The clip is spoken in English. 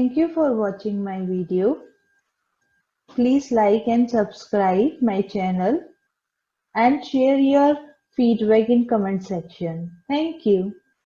Thank you for watching my video. Please like and subscribe my channel and share your feedback in comment section. Thank you.